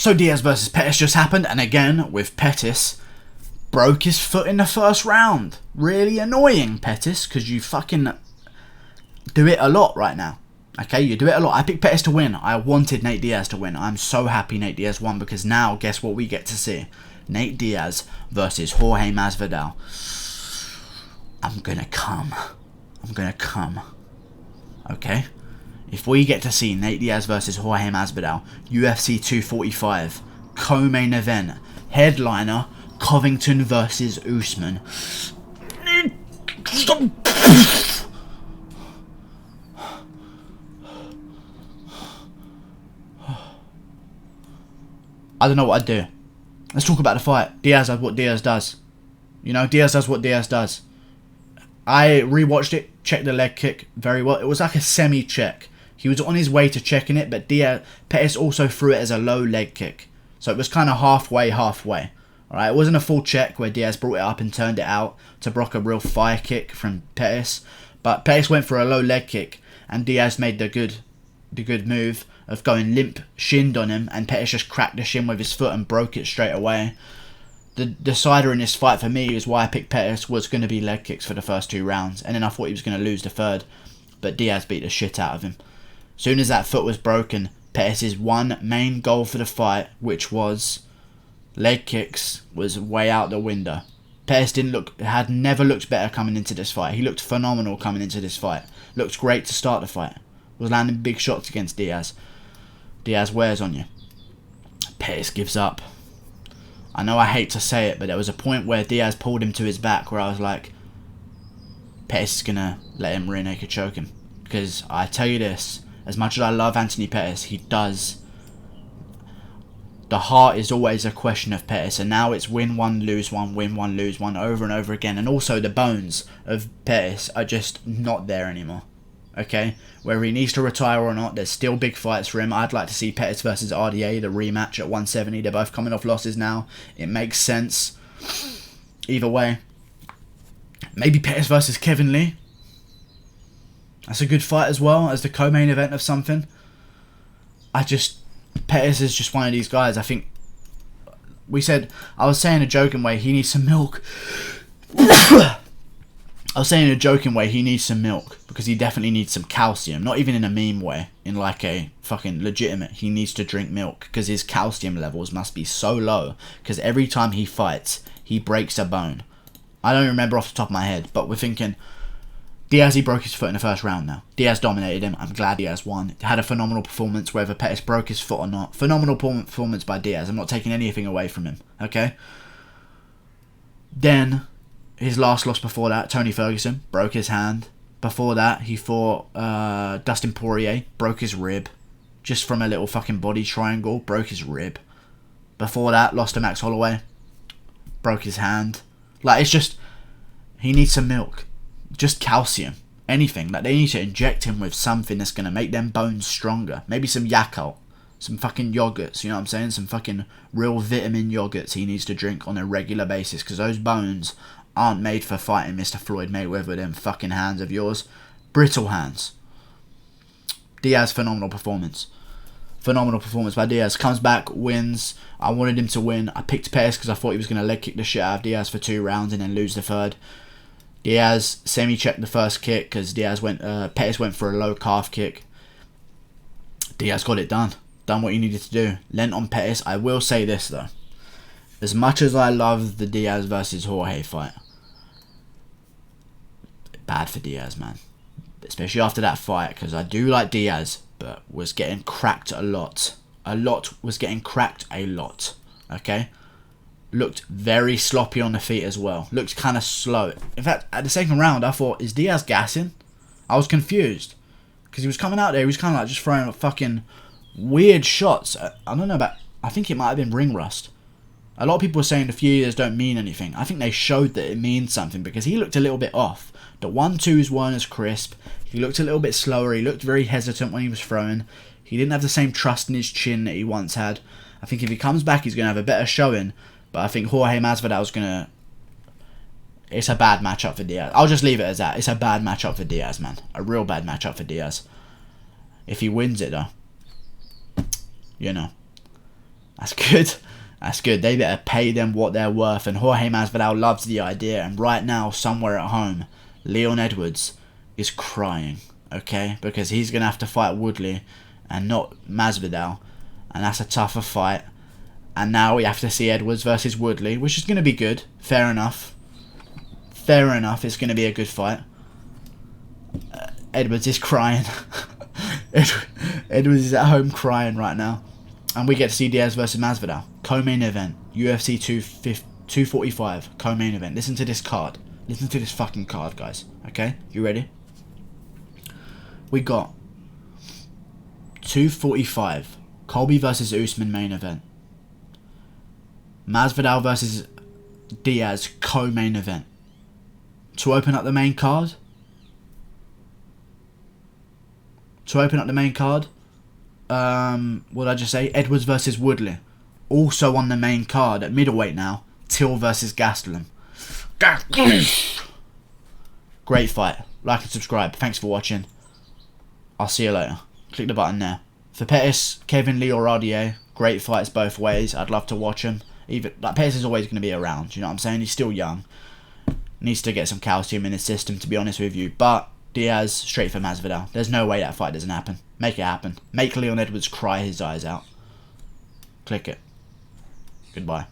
So Diaz versus Pettis just happened, and again, with Pettis, broke his foot in the first round. Really annoying, Pettis, because you fucking do it a lot right now. Okay, you do it a lot. I picked Pettis to win. I wanted Nate Diaz to win. I'm so happy Nate Diaz won, because now, guess what we get to see? Nate Diaz versus Jorge Masvidal. I'm gonna come. Okay? If we get to see Nate Diaz versus Jorge Masvidal, UFC 245, co-main event, headliner, Covington versus Usman. I don't know what I'd do. Let's talk about the fight. Diaz does what Diaz does. You know, Diaz does what Diaz does. I rewatched it, checked the leg kick very well. It was like a semi-check. He was on his way to checking it, but Pettis also threw it as a low leg kick. So it was kind of halfway. Alright, it wasn't a full check where Diaz brought it up and turned it out to block a real fire kick from Pettis. But Pettis went for a low leg kick, and Diaz made the good move of going limp, shinned on him, and Pettis just cracked the shin with his foot and broke it straight away. The decider in this fight for me is why I picked Pettis was going to be leg kicks for the first 2 rounds, and then I thought he was going to lose the third, but Diaz beat the shit out of him. Soon as that foot was broken, Pettis' one main goal for the fight, which was leg kicks, was way out the window. Pettis had never looked better coming into this fight. He looked phenomenal coming into this fight. Looked great to start the fight. Was landing big shots against Diaz. Diaz wears on you. Pettis gives up. I know I hate to say it, but there was a point where Diaz pulled him to his back where I was like, Pettis is going to let him rear naked choke him. Because I tell you this, as much as I love Anthony Pettis, he does. The heart is always a question of Pettis, and now it's win one, lose one, win one, lose one, over and over again. And also the bones of Pettis are just not there anymore. Okay? Whether he needs to retire or not, there's still big fights for him. I'd like to see Pettis versus RDA, the rematch at 170. They're both coming off losses now. It makes sense. Either way. Maybe Pettis versus Kevin Lee. That's a good fight as well, as the co-main event of something. Pettis is just one of these guys. I think I was saying in a joking way, he needs some milk. Because he definitely needs some calcium. Not even in a meme way, in like a fucking legitimate. He needs to drink milk because his calcium levels must be so low. Because every time he fights, he breaks a bone. I don't remember off the top of my head, but we're thinking Diaz, he broke his foot in the first round now. Diaz dominated him. I'm glad Diaz won. Had a phenomenal performance, whether Pettis broke his foot or not. Phenomenal performance by Diaz. I'm not taking anything away from him, okay? Then, his last loss before that, Tony Ferguson, broke his hand. Before that, he fought Dustin Poirier, broke his rib. Just from a little fucking body triangle, broke his rib. Before that, lost to Max Holloway, broke his hand. Like, it's just, he needs some milk. Just calcium. Anything. Like, they need to inject him with something that's going to make them bones stronger. Maybe some Yakult. Some fucking yogurts, you know what I'm saying? Some fucking real vitamin yogurts he needs to drink on a regular basis. Because those bones aren't made for fighting Mr. Floyd Mayweather with them fucking hands of yours. Brittle hands. Diaz, phenomenal performance. Phenomenal performance by Diaz. Comes back, wins. I wanted him to win. I picked Pettis because I thought he was going to leg kick the shit out of Diaz for 2 rounds and then lose the third. Diaz semi-checked the first kick because Pettis went for a low calf kick. Diaz got it done. Done what he needed to do. Lent on Pettis. I will say this though. As much as I love the Diaz versus Jorge fight, bad for Diaz, man. Especially after that fight, because I do like Diaz, but was getting cracked a lot. Was getting cracked a lot. Okay? Looked very sloppy on the feet as well. Looked kind of slow. In fact, at the second round, I thought, is Diaz gassing? I was confused. Because he was coming out there, he was kind of like just throwing fucking weird shots. I don't know about, I think it might have been ring rust. A lot of people were saying the few years don't mean anything. I think they showed that it means something because he looked a little bit off. The 1-2s weren't as crisp. He looked a little bit slower. He looked very hesitant when he was throwing. He didn't have the same trust in his chin that he once had. I think if he comes back, he's going to have a better showing. But I think Jorge Masvidal's going to... It's a bad matchup for Diaz. I'll just leave it as that. It's a bad matchup for Diaz, man. A real bad matchup for Diaz. If he wins it, though. You know. That's good. That's good. They better pay them what they're worth. And Jorge Masvidal loves the idea. And right now, somewhere at home, Leon Edwards is crying. Okay? Because he's going to have to fight Woodley and not Masvidal. And that's a tougher fight. And now we have to see Edwards versus Woodley, which is going to be good. Fair enough. Fair enough. It's going to be a good fight. Edwards is crying. Edwards is at home crying right now. And we get to see Diaz versus Masvidal. Co-main event. UFC 245. Co-main event. Listen to this card. Listen to this fucking card, guys. Okay? You ready? We got 245. Colby versus Usman main event. Masvidal versus Diaz co-main event. To open up the main card. What did I just say? Edwards versus Woodley. Also on the main card at middleweight now. Till versus Gastelum. Great fight. Like and subscribe. Thanks for watching. I'll see you later. Click the button there. For Pettis, Kevin Lee or RDA, great fights both ways. I'd love to watch him. Even like Pettis is always going to be around. You know what I'm saying? He's still young. Needs to get some calcium in his system, to be honest with you. But Diaz, straight for Masvidal. There's no way that fight doesn't happen. Make it happen. Make Leon Edwards cry his eyes out. Click it. Goodbye.